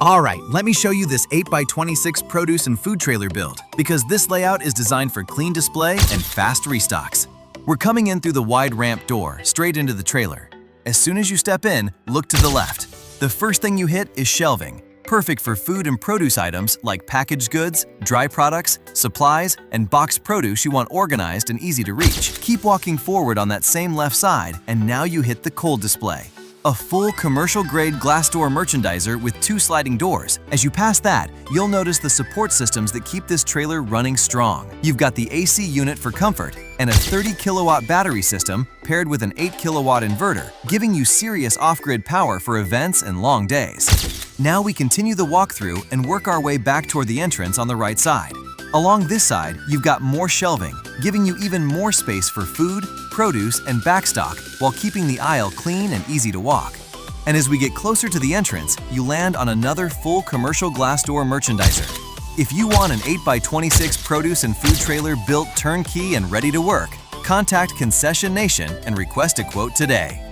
Alright, let me show you this 8x26 produce and food trailer build, because this layout is designed for clean display and fast restocks. We're coming in through the wide ramp door, straight into the trailer. As soon as you step in, look to the left. The first thing you hit is shelving, perfect for food and produce items like packaged goods, dry products, supplies, and boxed produce you want organized and easy to reach. Keep walking forward on that same left side, and now you hit the cold display. A full commercial-grade glass door merchandiser with 2 sliding doors. As you pass that, you'll notice the support systems that keep this trailer running strong. You've got the AC unit for comfort and a 30-kilowatt battery system paired with an 8-kilowatt inverter, giving you serious off-grid power for events and long days. Now we continue the walkthrough and work our way back toward the entrance on the right side. Along this side, you've got more shelving, giving you even more space for food, produce, and backstock while keeping the aisle clean and easy to walk. And as we get closer to the entrance, you land on another full commercial glass door merchandiser. If you want an 8x26 produce and food trailer built turnkey and ready to work, contact Concession Nation and request a quote today.